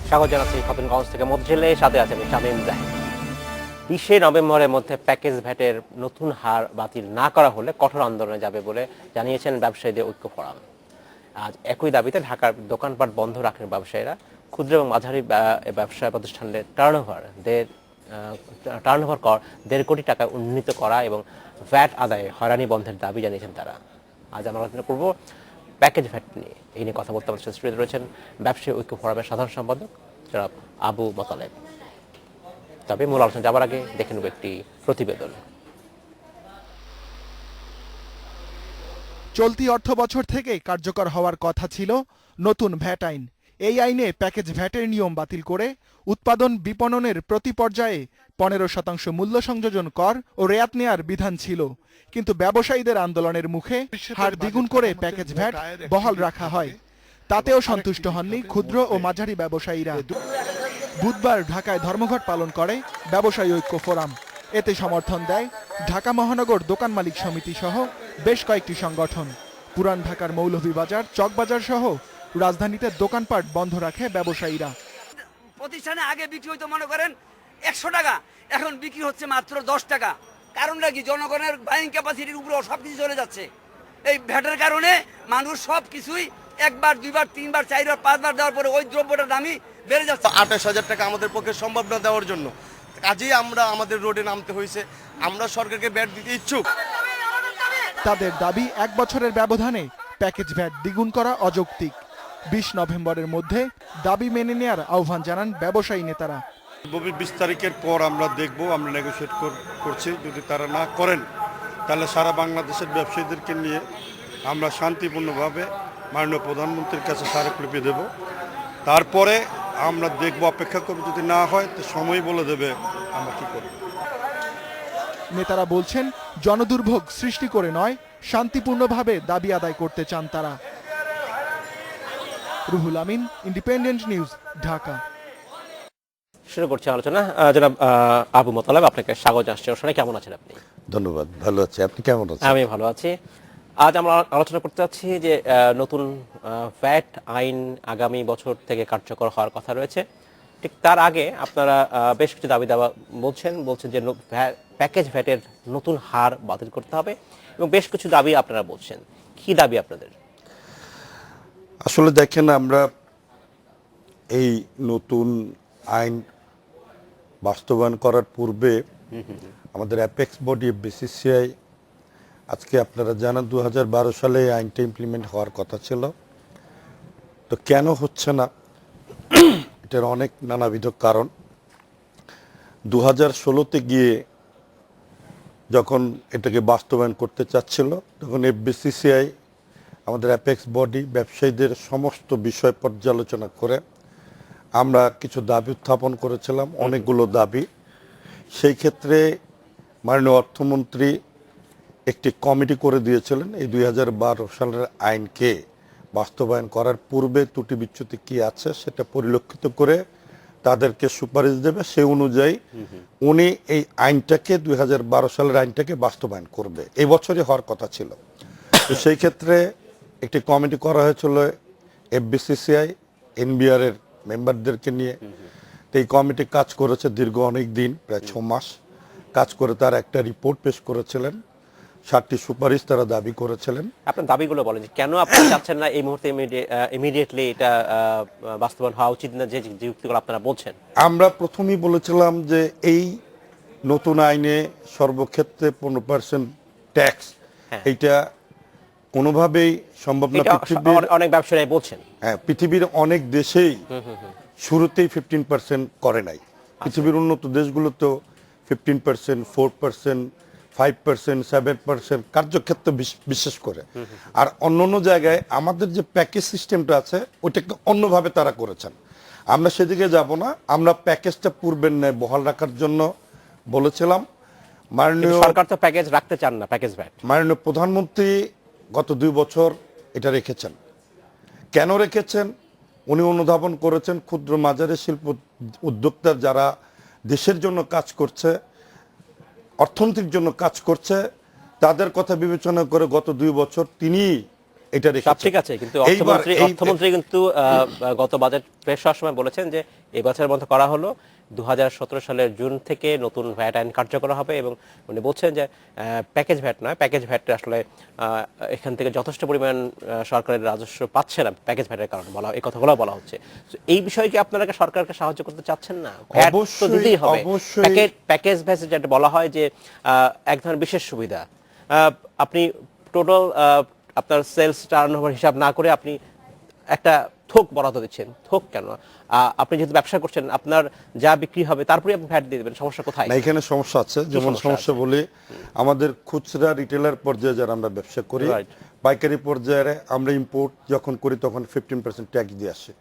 স্বাগত জানাচ্ছি খাতুনগঞ্জ থেকে মধ্যজেলে, সাথে আছে আমি শামীম জাহিদ। 20শে নভেম্বরের মধ্যে প্যাকেজ ভ্যাটের নতুন হার বাতিল না করা হলে কঠোর আন্দোলনে যাবে বলে জানিয়েছেন ব্যবসায়ীদের ঐক্য ফোরাম। আজ একই দাবিতে ঢাকার দোকানপাট বন্ধ রাখেন ব্যবসায়ীরা। ক্ষুদ্র এবং মাঝারি ব্যবসা প্রতিষ্ঠানের টার্নওভার কর 1.5 কোটি টাকায় উন্নীত করা এবং ভ্যাট আদায়ে হয়রানি বন্ধের দাবি জানিয়েছেন তারা। আজ আমরা আলোচনা করব প্যাকেজ ভ্যাট নিয়ে। এই নিয়ে কথা বলতে আমাদের স্টুডিওতে রয়েছেন ব্যবসায়ী ঐক্য ফোরামের সাধারণ সম্পাদক জনাব আবু মোতালেব। তবে মূল আলোচনা যাবার আগে দেখে নেব একটি প্রতিবেদন। চলতি অর্থ বছর থেকে কার্যকর হওয়ার কথা ছিল নতুন ভ্যাট আইন। এই আইনে প্যাকেজ ভ্যাটের নিয়ম বাতিল করে উৎপাদন বিপণনের প্রতি পর্যায়ে 15% মূল্য সংযোজন কর ও রেয়াত নেয়ার বিধান ছিল, কিন্তু ব্যবসায়ীদের আন্দোলনের মুখে হার দ্বিগুণ করে প্যাকেজ ভ্যাট বহাল রাখা হয়। তাতেও সন্তুষ্ট হননি ক্ষুদ্র ও মাঝারি ব্যবসায়ীরা। বুধবার ঢাকায় ধর্মঘট পালন করে ব্যবসায়ী ঐক্য ফোরাম। এতে সমর্থন দেয় ঢাকা মহানগর দোকান মালিক সমিতি সহ বেশ কয়েকটি সংগঠন। পুরান ঢাকার মৌলভীবাজার, চকবাজার সহ রাজধানীতে দোকানপাট বন্ধ রাখে ব্যবসায়ীরা। প্রতিষ্ঠানে আগে বিক্রি হইতো মনে করেন 100 টাকা, এখন বিক্রি হচ্ছে মাত্র 10 টাকা। কারণটা কি? জনগণের বাইং ক্যাপাসিটির উপরে সবকিছু চলে যাচ্ছে। এই ভ্যাটের কারণে মানুষ সব কিছুই একবার, দুইবার, তিনবার, চারবার, পাঁচবার দেওয়ার পরে ওই দ্রব্যটার দামই বেড়ে যাচ্ছে। 28,000 টাকা আমাদের পক্ষে সম্ভব না দেওয়ার জন্য, কাজেই আমরা আমাদের রোডে নামতে হয়েছে। আমরা সরকারকে ভ্যাট দিতে ইচ্ছুক। তাদের দাবি 1 বছরের ব্যবধানে প্যাকেজ ভ্যাট দ্বিগুণ করা অযৌক্তিক। 20 নভেম্বরের মধ্যে দাবি মেনে নেয়ার আহ্বান জানান ব্যবসায়ী নেতারা। 20 তারিখের পর আমরা দেখব, আমরা নেগোশিয়েট করছি। যদি তারা না করেন তাহলে সারা বাংলাদেশের ব্যবসায়ীদেরকে নিয়ে আমরা শান্তিপূর্ণভাবে মাননীয় প্রধানমন্ত্রীর কাছে স্মারকলিপি দেব। তারপরে আমরা দেখব, অপেক্ষা করব। যদি না হয় তো সময় বলে দেবে আমরা কি করব। নেতারা বলছেন, জনদুর্ভোগ সৃষ্টি করে নয়, শান্তিপূর্ণভাবে দাবি আদায় করতে চান তারা। Ruhul Amin, independent news, Dhaka. শুরু করছি আলোচনা। জনাব আবু মোতালেব, আপনাকে স্বাগত জানাচ্ছি। অনুষ্ঠানে কেমন আছেন আপনি? ধন্যবাদ, ভালো আছি। আপনি কেমন আছেন? আমি ভালো আছি। আজ আমরা আলোচনা করতে যাচ্ছি যে নতুন ভ্যাট আইন আগামী বছর থেকে কার্যকর হওয়ার কথা রয়েছে। ঠিক তার আগে আপনারা বেশ কিছু দাবি দাবা বলছেন যে প্যাকেজ ভ্যাটের নতুন হার বাতিল করতে হবে এবং বেশ কিছু দাবি আপনারা বলছেন। কি দাবি আপনাদের? আসলে দেখেন, আমরা এই নতুন আইন বাস্তবায়ন করার পূর্বে আমাদের অ্যাপেক্স বডি বিসিসিআই, আজকে আপনারা জানেন 2012 সালে এই আইনটা ইমপ্লিমেন্ট হওয়ার কথা ছিল। তো কেন হচ্ছে না, এটার অনেক নানাবিধ কারণ। 2016-তে গিয়ে যখন এটাকে বাস্তবায়ন করতে চাচ্ছিল, তখন বিসিসিআই আমাদের অ্যাপেক্স বডি ব্যবসায়ীদের সমস্ত বিষয় পর্যালোচনা করে আমরা কিছু দাবি উত্থাপন করেছিলাম, অনেকগুলো দাবি। সেই ক্ষেত্রে মাননীয় অর্থমন্ত্রী একটি কমিটি করে দিয়েছিলেন এই 2012 সালের আইনকে বাস্তবায়ন করার পূর্বে ত্রুটি বিচ্যুতি কি আছে সেটা পরিলক্ষিত করে তাদেরকে সুপারিশ দেবে। সেই অনুযায়ী উনি এই আইনটাকে 2012 সালের আইনটাকে বাস্তবায়ন করবে। এই বছরই হওয়ার কথা ছিল। তো সেই ক্ষেত্রে একটি কমিটি করা হয়েছিল এফবিসিসিআই, এনবিআর এর মেম্বারদেরকে নিয়ে। তো এই কমিটি কাজ করেছে দীর্ঘ অনেক দিন, প্রায় 6 মাস কাজ করে তার একটা রিপোর্ট পেশ করেছিলেন। 7টি সুপারিশ তারা দাবি করেছিলেন। আপনার দাবিগুলো বলেন যে কেন আপনি চাচ্ছেন না এই মুহূর্তে ইমিডিয়েটলি এটা বাস্তবায়ন হওয়া উচিত না, যে যুক্তিগুলো আপনারা বলছেন? আমরা প্রথমেই বলেছিলাম যে এই নতুন আইনে সর্বক্ষেত্রে 15% ট্যাক্স, এইটা কোনোভাবেই সম্ভব না। অনেক ব্যবসায়ী বলছেন, হ্যাঁ, পৃথিবীর অনেক দেশেই শুরুতেই 15% করে নাই। পৃথিবীর উন্নত দেশগুলো তো 15%, 4%, 5%, 7% কার্যক্ষেত্রে বিশেষ করে। আর অন্য জায়গায় আমাদের যে প্যাকেজ সিস্টেমটা আছে ওইটাকে অন্যভাবে তারা করেছেন। আমরা সেদিকে যাব না। আমরা প্যাকেজটা পূর্বের ন্যায় বহাল রাখার জন্য বলেছিলাম। মাননীয় সরকার তো প্যাকেজ রাখতে চান না, প্যাকেজ ভ্যাট। মাননীয় প্রধানমন্ত্রী গত 2 বছর এটা রেখেছেন। কেন রেখেছেন? উনি অনুধাবন করেছেন ক্ষুদ্র মাঝারি শিল্প উদ্যোক্তা যারা দেশের জন্য কাজ করছে, অর্থনীতির জন্য কাজ করছে, তাদের কথা বিবেচনা করে গত 2 বছর তিনি এটা সব রেখেছে। ঠিক আছে, কিন্তু এইবার অর্থমন্ত্রী কিন্তু গত বাজেট পেশ হওয়ার সময় বলেছেন যে এই বছরের মধ্যে করা হলো 2017 সালের জুন থেকে নতুন ভ্যাট আইন কার্যকর হবে, এবং উনি বলছেন যে প্যাকেজ ভ্যাট নয়, প্যাকেজ ভ্যাট আসলে এখান থেকে যথেষ্ট পরিমাণ সরকারের রাজস্ব পাচ্ছে না প্যাকেজ ভ্যাটের কারণে, এই কথাগুলো বলা হচ্ছে। তো এই বিষয়ে কি আপনারা সরকারকে সাহায্য করতে চাচ্ছেন না? ভ্যাট তো অবশ্যই, দিতেই হবে। অবশ্যই। প্যাকেজ ভ্যাট যেটা বলা হয় যে এক ধরনের বিশেষ সুবিধা, আপনি টোটাল আপনার সেলস টার্নওভার হিসাব না করে আপনি একটা থোক বরাদ্দ দিচ্ছেন। থোক কেন? আপনি যেহেতু ব্যবসা করছেন, আপনার যা বিক্রি হবে তারপরে আপনি ভ্যাট দিয়ে দেবেন, সমস্যা কোথায়? না, এখানে সমস্যা আছে। যেমন সমস্যা বলি, আমাদের খুচরা রিটেলার পর্যায়ে যারা আমরা ব্যবসা করি, Right. পাইকারি পর্যায়ে আমরা ইম্পোর্ট যখন করি তখন 15% ট্যাক্স দিয়ে আসে,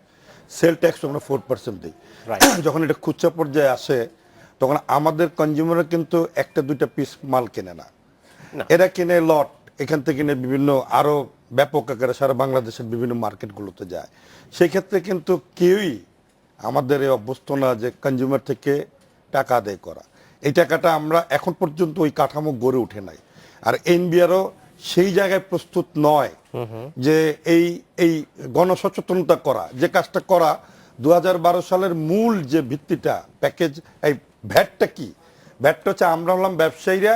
সেল ট্যাক্স আমরা 4% দিই। Right. যখন এটা খুচরা পর্যায়ে আসে তখন আমাদের কনজিউমাররা কিন্তু একটা দুইটা পিস মাল কেনে না, না। এরা কিনে লট, এখান থেকে কিনে বিভিন্ন আরো ব্যাপক আকারে সারা বাংলাদেশের বিভিন্ন মার্কেটগুলোতে যায়। সেই ক্ষেত্রে কিন্তু কেউই আমাদের এই অভ্যস্ত না যে কনজিউমার থেকে টাকা আদায় করা। এই টাকাটা আমরা এখন পর্যন্ত ওই কাঠামো গড়ে উঠে নাই। আর এনবিআরও সেই জায়গায় প্রস্তুত নয় যে এই গণসচেতনতা করা, যে কাজটা করা 2012 সালের মূল যে ভিত্তিটা প্যাকেজ, এই ভ্যাটটা কি, ভ্যাটটা হচ্ছে আমরা হলাম ব্যবসায়ীরা,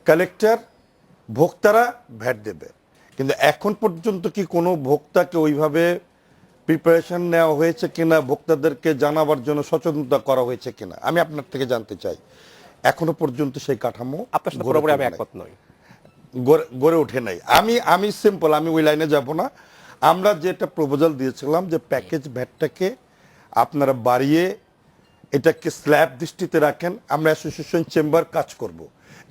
কালেক্টর, ভোক্তারা ভ্যাট দেবে। কিন্তু এখন পর্যন্ত কি কোনো ভোক্তাকে ওইভাবে প্রিপারেশন নেওয়া হয়েছে কিনা, ভোক্তাদেরকে জানাবার জন্য সচেতনতা করা হয়েছে কিনা, আমি আপনার থেকে জানতে চাই। এখনো পর্যন্ত সেই কাঠামো আপনার সাথে পুরোপুরি আমি একমত নই। গড়ে ওঠে নাই। আমি সিম্পল, আমি ওই লাইনে যাব না। আমরা যেটা প্রপোজাল দিয়েছিলাম যে প্যাকেজ ভ্যাটটাকে আপনারা বাড়িয়ে এটাকে স্ল্যাব দৃষ্টিতে রাখেন। আমরা অ্যাসোসিয়েশন চেম্বার কাজ করব,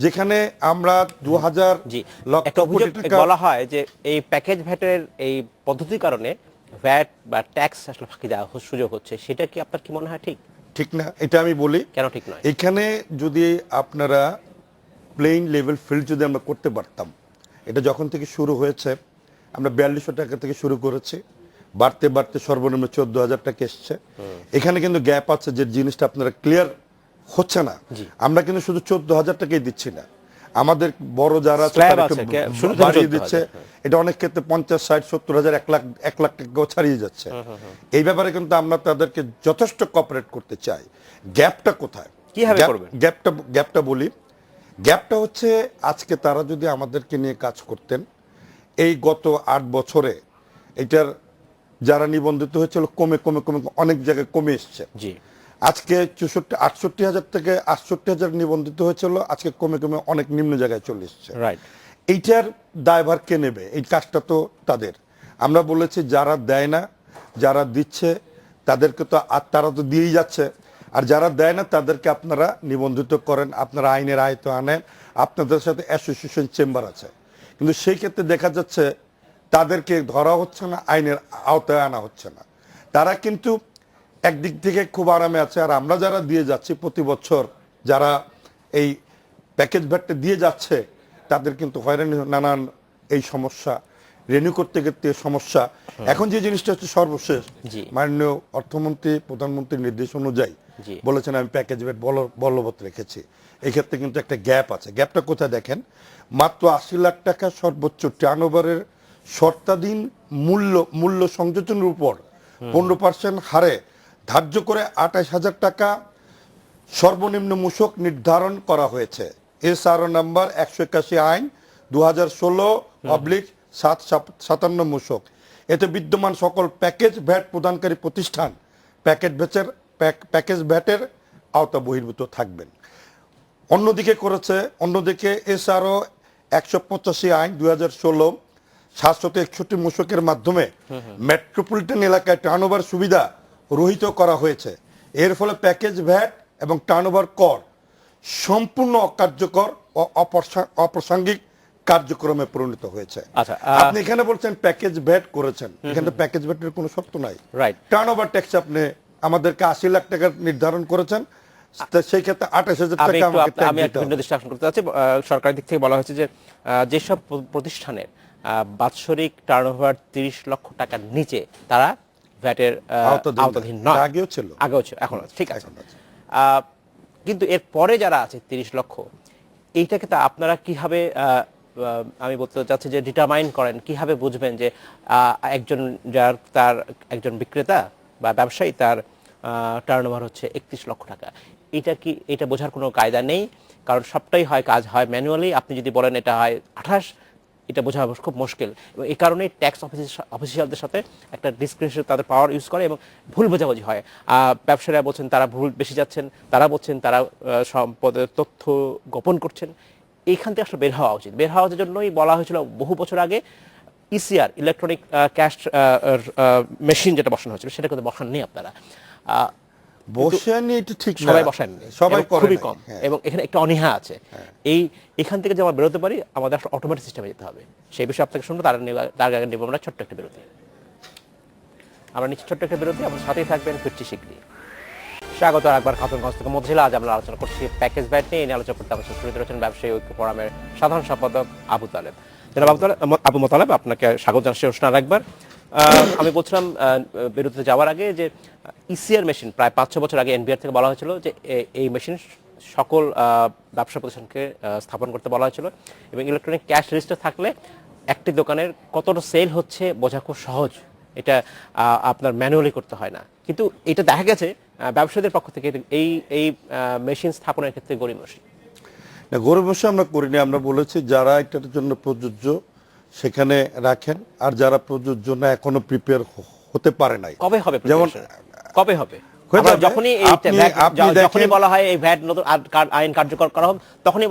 যেখানে আমরা 2000 জি, লক্ষ একটা অভিযোগ কোটি টাকা। বলা হয় যে এই প্যাকেজ ভ্যাটের এই পদ্ধতির কারণে ভ্যাট বা ট্যাক্স আসলে ফাঁকি দেওয়ার সুযোগ হচ্ছে, সেটা কি আপনার কি মনে হয় ঠিক? ঠিক না, এটা আমি বলি। কেন ঠিক নয়? এখানে যদি আপনারা প্লেইন লেভেল ফিল্ড যদি আমরা করতে পারতাম, এটা যখন থেকে শুরু হয়েছে আমরা 4200 টাকা থেকে শুরু করেছি, বাড়তে বাড়তে সর্বনিম্ন 14,000 টাকা এসছে। এখানে কিন্তু গ্যাপ আছে, যে জিনিসটা আপনারা ক্লিয়ার হচ্ছে না। আমরা কিন্তু শুধু 14,000 টাকাই দিচ্ছি না, আমাদের বড় যারা আছে Slab তারা একটু আছে, শুরু থেকে বাড়িয়ে 14,000, দিচ্ছে। এটা অনেক ক্ষেত্রে 50, 60, 70,000, 1 লাখ টাকাও ছাড়িয়ে যাচ্ছে। এই ব্যাপারে কিন্তু আমরা তাদেরকে যথেষ্ট কোঅপারেট করতে চাই। গ্যাপটা কোথায়, কিভাবে করবেন? গ্যাপটা বলি। গ্যাপটা হচ্ছে আজকে তারা যদি আমাদেরকে নিয়ে কাজ করতেন, এই গত 8 বছরে এটার যারা নিবন্ধিত হয়েছিল কমে কমে কমে অনেক জায়গায় কমে এসছে। জি, আজকে 68,000 থেকে 68,000 নিবন্ধিত হয়েছিল, আজকে কমে কমে অনেক নিম্ন জায়গায় চলে এসছে। রাইট। এইটার দায়ভার কে নেবে? এই কাজটা তো তাদের। আমরা বলেছি যারা দেয় না, যারা দিচ্ছে তাদেরকে তো, আর তারা তো দিয়েই যাচ্ছে, আর যারা দেয় না তাদেরকে আপনারা নিবন্ধিত করেন, আপনারা আইনের আয়ত্তে আনেন, আপনাদের সাথে অ্যাসোসিয়েশন চেম্বার আছে। কিন্তু সেই ক্ষেত্রে দেখা যাচ্ছে তাদেরকে ধরা হচ্ছে না, আইনের আওতায় আনা হচ্ছে না। তারা কিন্তু একদিক থেকে খুব আরামে আছে, আর আমরা যারা দিয়ে যাচ্ছি প্রতি বছর, যারা এই প্যাকেজ ভ্যাটটা দিয়ে যাচ্ছে, তাদের কিন্তু হয়রানি, নানান এই সমস্যা, রেনিউ করতে করতে সমস্যা। এখন যে জিনিসটা হচ্ছে সর্বশেষ, জি। মাননীয় অর্থমন্ত্রী প্রধানমন্ত্রীর নির্দেশ অনুযায়ী জি। বলেছেন আমি প্যাকেজ ভ্যাট বলবৎ রেখেছি। এক্ষেত্রে কিন্তু একটা গ্যাপ আছে। গ্যাপটা কোথায় দেখেন, মাত্র 80 লাখ টাকা সর্বোচ্চ টার্নওভারের শর্তাধীন মূল্য সংযোজনের উপর 15% হারে ধার্য করে 28,000 টাকা সর্বনিম্ন মূসক নির্ধারণ করা হয়েছে। এসআরও নাম্বার 181 আইন 2016/757 মূসক। এতে বিদ্যমান সকল প্যাকেজ ভ্যাট প্রদানকারী প্রতিষ্ঠান প্যাকেজ ভ্যাটের আওতা বহির্ভূত থাকবেন। অন্যদিকে এসআরও 185 আইন 2016 761 মূসকের মাধ্যমে মেট্রোপলিটন এলাকায় টার্নওভার সুবিধা রহিত করা হয়েছে। এর ফলে প্যাকেজ ভ্যাট এবং টার্নওভার কর সম্পূর্ণ অকার্যকর ও অপ্রাসঙ্গিক কার্যক্রমে পরিণত হয়েছে। আচ্ছা, আপনি এখানে বলছেন প্যাকেজ ভ্যাট করেছেন, এখানে প্যাকেজ ভ্যাটের কোনো শর্ত নাই। রাইট। টার্নওভার ট্যাক্স আপনি আমাদেরকে 80 লাখ টাকা নির্ধারণ করেছেন, সেই ক্ষেত্রে 28,000 টাকা আমাকে ট্যাক্স আমি দিতে একটা হবে। ভিন্ন দৃষ্টি আকর্ষণ করতে চাচ্ছি। সরকারের দিক থেকে বলা হয়েছে যে যেসব প্রতিষ্ঠানের বাৎসরিক টার্নওভার 30 লক্ষ টাকার নিচে, তারা ভ্যাটের আওতাধীন নয়। আগেও ছিল, এখন ঠিক আছে। এখন আছে। কিন্তু এর পরে যারা আছে 30 লক্ষ, এইটাকে তা আপনারা কিভাবে আমি বলতে চাচ্ছি যে ডিটারমাইন করেন, কিভাবে বুঝবেন যে একজন একজন বিক্রেতা বা ব্যবসায়ী তার টার্নওভার হচ্ছে 31 লক্ষ টাকা? এটা বোঝার কোনো কায়দা নেই, কারণ সবটাই কাজ হয় ম্যানুয়ালি। আপনি যদি বলেন এটা হয় 28, এটা বোঝা খুব মুশকিল। এবং এই কারণেই ট্যাক্স অফিসিয়ালদের সাথে একটা ডিসক্রিপশন তাদের পাওয়ার ইউজ করে এবং ভুল বোঝাবুঝি হয়। ব্যবসায়ীরা বলছেন তারা ভুল বেশি যাচ্ছেন, তারা বলছেন তারা সম্পদের তথ্য গোপন করছেন। এইখান থেকে আসলে বের হওয়া উচিত। বের হওয়ার জন্যই বলা হয়েছিল বহু বছর আগে ইসিআর, ইলেকট্রনিক ক্যাশ মেশিন যেটা বসানো হয়েছিল, সেটা কিন্তু বসান নেই আপনারা। বসেনি, এটা ঠিক না। সবাই বসেন, সবাই করে খুবই নাই। কম, হ্যাঁ। এবং এখানে একটা অনীহা আছে। এখান থেকে যে আমরা বেরোতে পারি, আমাদের আসলে অটোমেটিক সিস্টেমে যেতে হবে। সেই বিষয়ে আপনাকে শুনবো, তার আগে নেব আমরা ছোট্ট একটা বিরতি। আমরা নিচ্ছি ছোট্ট একটা বিরতি, আপনার সাথেই থাকবেন, ফিরছি শীঘ্রই। স্বাগত আরেকবার খাতুনগঞ্জ থেকে মধ্যশিলা। আজ আমরা আলোচনা করছি প্যাকেজ ভ্যাট নিয়ে। এই আলোচনা করতে আমাদের শুরুতে রয়েছেন ব্যবসায়ী ঐক্য ফোরামের সাধারণ সম্পাদক আবু তালেব। জনাব আবু মোতালেব, আপনাকে স্বাগত জানাচ্ছি অনুষ্ঠানে আরেকবার। আমি বলছিলাম বিরতিতে যাওয়ার আগে যে ইসিআর মেশিন প্রায় 5-6 বছর আগে এনবিআর থেকে বলা হয়েছিল যে এই মেশিন সকল ব্যবসা প্রতিষ্ঠানকে স্থাপন করতে বলা হয়েছিল, এবং ইলেকট্রনিক ক্যাশ রেজিস্টার থাকলে একটি দোকানের কতটা সেল হচ্ছে বোঝা খুব সহজ। এটা আপনার ম্যানুয়ালি করতে হয় না। কিন্তু এটা দেখা গেছে ব্যবসায়ীদের পক্ষ থেকে এই মেশিন স্থাপনের ক্ষেত্রে গড়িমসি। না, গরিবসে আমরা করিনি। আমরা বলেছি যারা এটার জন্য প্রযোজ্য সেখানে রাখেন, আর যারা প্রযোজ্য না এখনো প্রিপেয়ার হতে পারে নাই। কবে হবে? যেমন কবে হবে? হয়ে যাবে। যখনই বলা হয় এই ভ্যাট নতুন আইন কার্যকর করা হবে, তখনই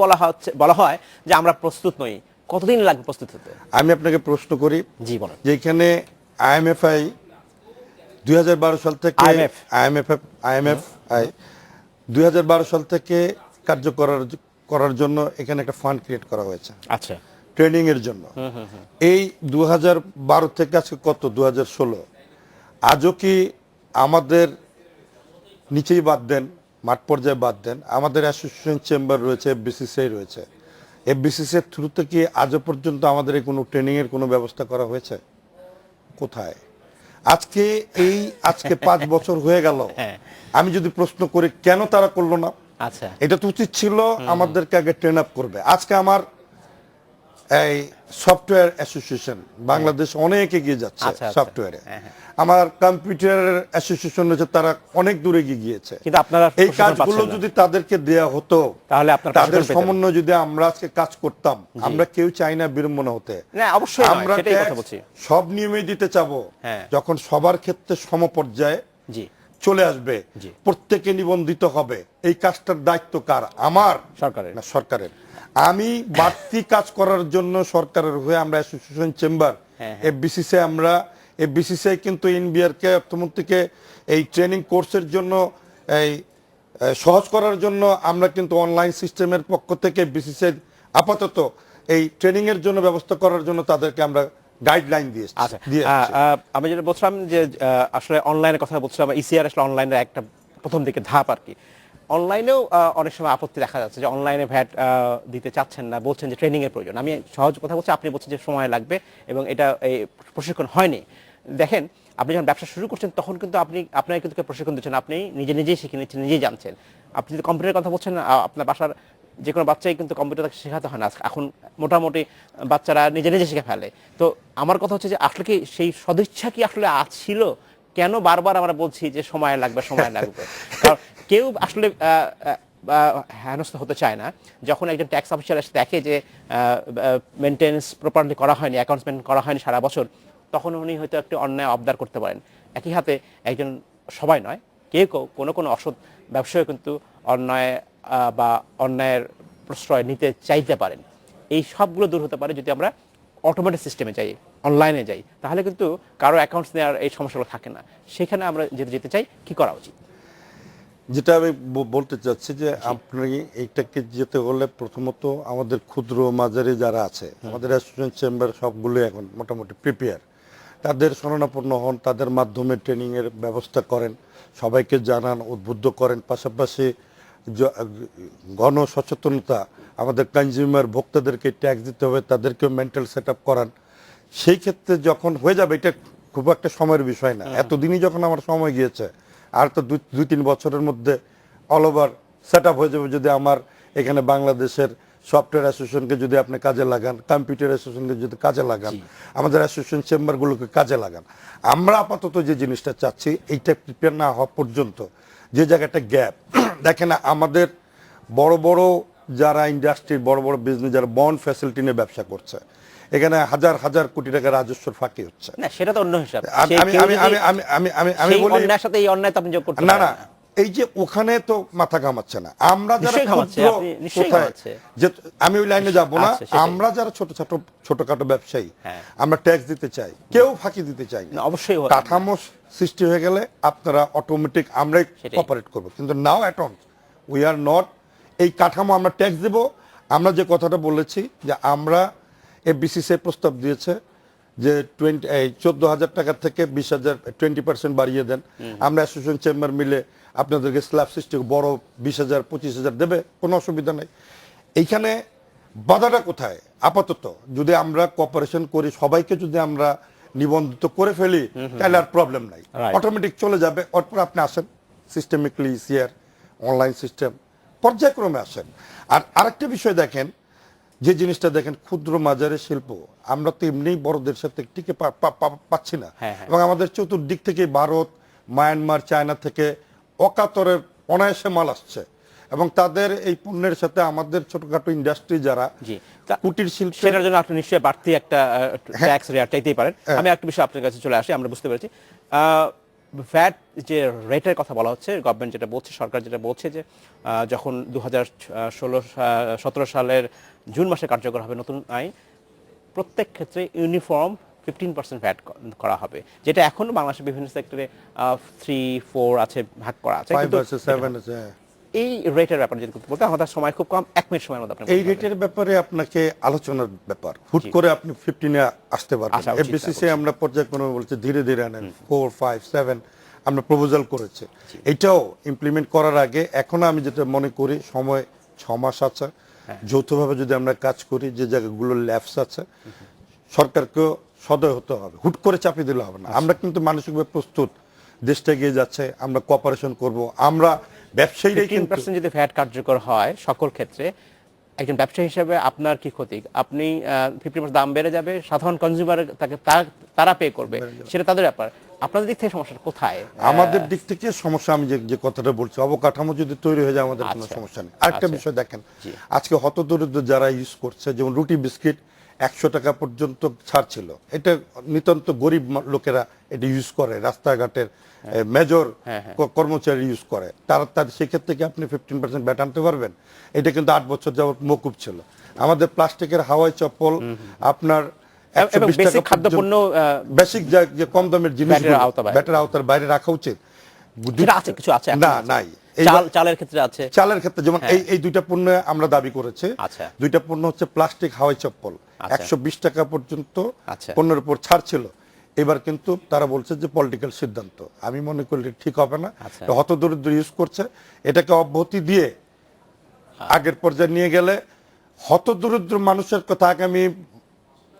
বলা হয় যে আমরা প্রস্তুত নই। কতদিন লাগবে প্রস্তুত হতে? আমি আপনাকে প্রশ্ন করি, জি বলেন। যেখানে আইএমএফআই 2012 সাল থেকে আইএমএফআই 2012 সাল থেকে করার জন্য এখানে একটা ফান্ড ক্রিয়েট করা হয়েছে, আচ্ছা, ট্রেনিং এর জন্য। এই 2012 থেকে আজকে কত 2016, আজও কি আমাদের নিচেই বাদ দেন, মাঠ পর্যায়ে বাদ দেন, আমাদের অ্যাসোসিয়েশন চেম্বার রয়েছে, এফবিসিসিআই রয়েছে, এফবিসিসিআই থ্রুতে কি আজও পর্যন্ত আমাদের কোনো ট্রেনিং এর কোনো ব্যবস্থা করা হয়েছে? কোথায়? আজকে 5 বছর হয়ে গেল। আমি যদি প্রশ্ন করি কেন তারা করলো না, আচ্ছা, এটা তো উচিত ছিল আমাদেরকে আগে ট্রেন আপ করবে। আজকে আমার এই সফটওয়্যার অ্যাসোসিয়েশন বাংলাদেশ অনেক এগিয়ে যাচ্ছে সফটওয়্যারে। আমার কম্পিউটার অ্যাসোসিয়েশন রয়েছে, তারা অনেক দূরে এগিয়ে গিয়েছে। কিন্তু আপনারা এই কাজগুলো যদি তাদেরকে দেয়া হতো, তাহলে তাদের সমন্বয় যদি আমরা আজকে কাজ করতাম, আমরা কেউ চাই না বিড়ম্বনা হতে। আমরা সব নিয়মে দিতে চাবো, যখন সবার ক্ষেত্রে সমপর্যায়ে চলে আসবে, প্রত্যেকে নিবন্ধিত হবে। এই কাজটার দায়িত্ব কার? আমার? সরকারের না, সরকারের। আমি বাড়তি কাজ করার জন্য সরকারের হয়ে আমরা অ্যাসোসিয়েশন চেম্বার, এফবিসিসিআই, আমরা এফবিসিসিআই কিন্তু এনবিআর কে, অর্থমন্ত্রীকে এই ট্রেনিং কোর্সের জন্য এই সহজ করার জন্য আমরা কিন্তু অনলাইন সিস্টেমের পক্ষ থেকে এফবিসিসিআই আপাতত এই ট্রেনিং এর জন্য ব্যবস্থা করার জন্য তাদেরকে আমরা গাইডলাইন দিয়েছি। আমি যেটা বলছিলাম যে আসলে অনলাইনের কথা বলছিলাম, ইসিআর আসলে অনলাইনের একটা প্রথম দিকে ধাপ আর কি। অনলাইনেও অনেক সময় আপত্তি দেখা যাচ্ছে যে অনলাইনে ভ্যাট দিতে চাচ্ছেন না, বলছেন যে ট্রেনিং এর প্রয়োজন। আমি সহজ কথা বলছি, আপনি বলছেন যে সময় লাগবে এবং এটা এই প্রশিক্ষণ হয়নি। দেখেন, আপনি যখন ব্যবসা শুরু করছেন তখন কিন্তু আপনার কিন্তু প্রশিক্ষণ দিচ্ছেন, আপনি নিজেই শিখে নিচ্ছেন, নিজেই জানছেন। আপনি যদি কম্পিউটারের কথা বলছেন, আপনার বাসার যে কোনো বাচ্চাই কিন্তু কম্পিউটার শেখাতে হয় না। এখন মোটামুটি বাচ্চারা নিজে শিখে ফেলে। তো আমার কথা হচ্ছে যে আসলে কি সেই সদিচ্ছা কি আসলে ছিল? কেন বারবার আমরা বলছি যে সময় লাগবে? কারণ কেউ আসলে হেনস্থা হতে চায় না যখন একজন ট্যাক্স অফিসার এসে দেখে যে মেনটেন্স প্রপারলি করা হয়নি, অ্যাকাউন্টস মেনটেন করা হয়নি সারা বছর, তখন উনি হয়তো একটি অন্যায় আবদার করতে পারেন। একই হাতে একজন, সবাই নয়, কোনো অসৎ ব্যবসায়ী কিন্তু অন্যায় বা অন্যায়ের প্রশ্রয় নিতে চাইতে পারেন। এই সবগুলো দূর হতে পারে যদি আমরা অটোমেটিক সিস্টেমে যাই, অনলাইনে যাই, তাহলে কিন্তু কারো অ্যাকাউন্টস নেওয়ার এই সমস্যাগুলো থাকে না। সেখানে আমরা যেতে চাই, কি করা উচিত? যেটা আমি বলতে চাচ্ছি যে আপনি এইটাকে যেতে হলে প্রথমত আমাদের ক্ষুদ্র মাঝারি যারা আছে, আমাদের অ্যাসোসিয়েশন চেম্বার সবগুলো এখন মোটামুটি প্রিপেয়ার। তাদের শরণাপন্ন হন, তাদের মাধ্যমে ট্রেনিং এর ব্যবস্থা করেন, সবাইকে জানান, উদ্বুদ্ধ করেন। পাশাপাশি গণ সচেতনতা, আমাদের কনজিউমার ভোক্তাদেরকে ট্যাক্স দিতে হবে, তাদেরকেও মেন্টাল সেট আপ করান। সেই ক্ষেত্রে যখন হয়ে যাবে, এটা খুব একটা সময়ের বিষয় না। এতদিনই যখন আমার সময় গিয়েছে, আর তো 2-3 বছরের মধ্যে অল ওভার সেট আপ হয়ে যাবে যদি আমার এখানে বাংলাদেশের সফটওয়্যার অ্যাসোসিয়েশনকে যদি আপনি কাজে লাগান, কম্পিউটার অ্যাসোসিয়েশনকে যদি কাজে লাগান, আমাদের অ্যাসোসিয়েশন চেম্বারগুলোকে কাজে লাগান। আমরা আপাতত যে জিনিসটা চাচ্ছি, এইটা প্রিপেয়ার না হওয়া পর্যন্ত যে জায়গাটা গ্যাপ দেখেন, আমাদের বড় বড় যারা ইন্ডাস্ট্রির বড় বড় বিজনেস যারা বন্ড ফ্যাসিলিটি নিয়ে ব্যবসা করছে, এখানে হাজার হাজার কোটি টাকা রাজস্বর ফাঁকি হচ্ছে। না, সেটা তো অন্য হিসাব। আমি আমি আমি আমি আমি আমি আমি আমি সেই বলি অন্যায়ের সাথে এই অন্যায় তো আপনি যোগ করতে না পারেন না, এই যে ওখানে তো মাথা ঘামাচ্ছে না, আমরা যারা নিশ্চয়ই ঘামাচ্ছে, ক্ষুদ্র আপনি নিশ্চয়ই কোথায় ঘামাচ্ছে। যে আমি ওই লাইনে যাব না, আচ্ছা, সেটাই। আমরা যারা ছোটখাটো ব্যবসায়ী, হ্যাঁ। আমরা ট্যাক্স দিতে চাই, কেউ ফাঁকি দিতে চাই না। না, অবশ্যই কাঠামো সৃষ্টি হয়ে গেলে আপনারা অটোমেটিক আমরাই সেটাই। অপারেট করব, কিন্তু now at all we are not. এই কাঠামো আমরা ট্যাক্স দেব। আমরা যে কথাটা বলেছি যে আমরা বিসিসিআই প্রস্তাব দিয়েছে যে 14,000 টাকা থেকে 20,000 20% বাড়িয়ে দেন। আমরা অ্যাসোসিয়েশন চেম্বার মিলে আপনাদেরকে স্ল্যাব সিস্টেম বড় 20,000 25,000 দেবে, কোনো অসুবিধা নেই। এইখানে বাধাটা কোথায়? আপাতত যদি আমরা কোঅপারেশন করি, সবাইকে যদি আমরা নিবন্ধিত করে ফেলি, তাহলে আর প্রবলেম নাই, Right. অটোমেটিক চলে যাবে। অরপর আপনি আসেন সিস্টেমিকলি, ইসিআর অনলাইন সিস্টেম পর্যায়ক্রমে আসেন। আর আরেকটা বিষয় দেখেন, যে জিনিসটা দেখেন ক্ষুদ্র মাঝারি শিল্প, আমরা তো এমনি বড়দের সাথে টিকে পাচ্ছি না। হ্যাঁ, হ্যাঁ। এবং আমাদের চতুর্দিক থেকে ভারত, মায়ানমার, চায়না থেকে অকাতরের অনায়াসে মাল আসছে, এবং তাদের এই পণ্যের সাথে আমাদের ছোটখাটো ইন্ডাস্ট্রি যারা জি। কুটির শিল্প, সেটার জন্য আপনি নিশ্চয়ই বাড়তি একটা হ্যাঁ। ট্যাক্স রেট চাইতেই পারেন। হ্যাঁ। আমি একটা বিষয় আপনার কাছে চলে আসি, আমরা বুঝতে পেরেছি ভ্যাট যে রেটের কথা বলা হচ্ছে, গভর্নমেন্ট যেটা বলছে, সরকার যেটা বলছে যে যখন 2017 সালের জুন মাসে কার্যকর হবে নতুন আইন, প্রত্যেক ক্ষেত্রে ইউনিফর্ম 15% ভ্যাট করা হবে, যেটা এখনো বাংলাদেশের বিভিন্ন সেক্টরে 3-4 আছে, ভাগ করা আছে। 5 কিন্তু আছে 7 আছে। এই রেটের ব্যাপারে যদি বলতে, আমাদের সময় খুব কম, 1 মিনিট সময়ের মধ্যে আপনি এই বলতে রেটের ব্যাপারে আপনাকে আলোচনার ব্যাপার, হুট জি। করে আপনি 15-এ আসতে পারবেন। আসা উচিত না, এফবিসিসি আমরা পর্যায়ক্রমে বলছি ধীরে ধীরে আনেন, 4, 5, 7 আমরা প্রপোজাল করেছি। এটাও ইমপ্লিমেন্ট করার আগে এখনো আমি যেটা মনে করি সময় 6 মাস আছে। যৌথভাবে যদি আমরা কাজ করি, যে জায়গাগুলো ল্যাপস আছে, সরকারকেও সদয় হতে হবে, হুট করে চাপিয়ে দিলে হবে না। আমরা কিন্তু মানসিকভাবে প্রস্তুত, দেশটা এগিয়ে যাচ্ছে, আমরা কোঅপারেশন করব। আমরা ব্যবসায়ীরাই কিন্তু 15% যদি ভ্যাট কার্যকর হয় সকল ক্ষেত্রে, একজন ব্যবসায়ী হিসেবে আপনার কি ক্ষতি? আপনি 50% দাম বেড়ে যাবে, সাধারণ কনজিউমার তারা পে করবে, সেটা তাদের ব্যাপার। আপনাদের দিক থেকে সমস্যা কোথায়? আমাদের দিক থেকে সমস্যা, আমি যে কথাটা বলছি, অবকাঠামো যদি তৈরি হয়ে যায় আমাদের কোনো আচ্ছা। সমস্যা নেই। আরেকটা আচ্ছা। বিষয় দেখেন, জি। আজকে হতদরিদ্র যারা ইউজ করছে, যেমন রুটি বিস্কিট 100 টাকা পর্যন্ত ছাড় ছিল, এটা নিতান্ত গরিব লোকেরা এটা ইউজ করে, রাস্তাঘাটের মেজর কর্মচারী ইউজ করে, তাদের সেক্ষেত্রে কি আপনি 15% ভ্যাট আনতে পারবেন? এটা কিন্তু 8 বছর যাবত মকুব ছিল। আমাদের প্লাস্টিকের হাওয়াই চপ্পল আপনার এবং 120 বেসিক টাকা খাদ্যপণ্য বেসিক যে কম দামের জিনিস ব্যাটের আওতার বাইরে রাখা উচিত। যেটা আছে, কিছু আছে, না, এখন আছে। নাই। চালের ক্ষেত্রে আছে। চালের ক্ষেত্রে যেমন এই দুইটা পণ্য আমরা দাবি করেছি। আচ্ছা। দুইটা পণ্য হচ্ছে প্লাস্টিক হাওয়াই চপ্পল, আচ্ছা। 120 টাকা পর্যন্ত আচ্ছা। পণ্যের উপর ছাড় ছিল। এবার কিন্তু তারা বলছে যে পলিটিক্যাল সিদ্ধান্ত, আমি মনে করি ঠিক হবে না। আচ্ছা। হতদরিদ্র ইউজ করছে, এটাকে অব্যাহতি দিয়ে আগের পর্যায়ে নিয়ে গেলে হতদরিদ্র মানুষের কথা আগামী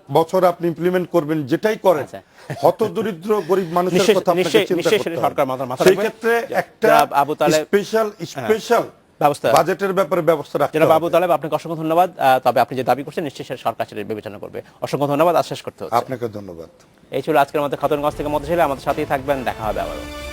বছর আপনি ইমপ্লিমেন্ট করবেন, যেটাই করেন আচ্ছা। হতদরিদ্র গরিব মানুষের নিশ্চয়ই- কথা আপনাকে নিশ্চয়ই- চিন্তা নিশ্চয়ই করতে সেটা হবে। সরকার মাথায় সেই রাখবে। ক্ষেত্রে একটা জনাব আবু তালেব, স্পেশাল ব্যবস্থা। বাজেটের ব্যাপারে ব্যবস্থা রাখতে জনাব হবে। আবু তালেব, আপনাকে অসংখ্য ধন্যবাদ। তবে আপনি যে দাবি করছেন, নিশ্চয়ই সেটা সরকার সেটা বিবেচনা করবে। অসংখ্য ধন্যবাদ। আজ শেষ করতে হচ্ছে। আপনাকে ধন্যবাদ। এই ছিল আজকের আমাদের খাতুনগঞ্জ থেকে মধ্যে ছিল। আমাদের সাথেই থাকবেন, দেখা হবে আবারও।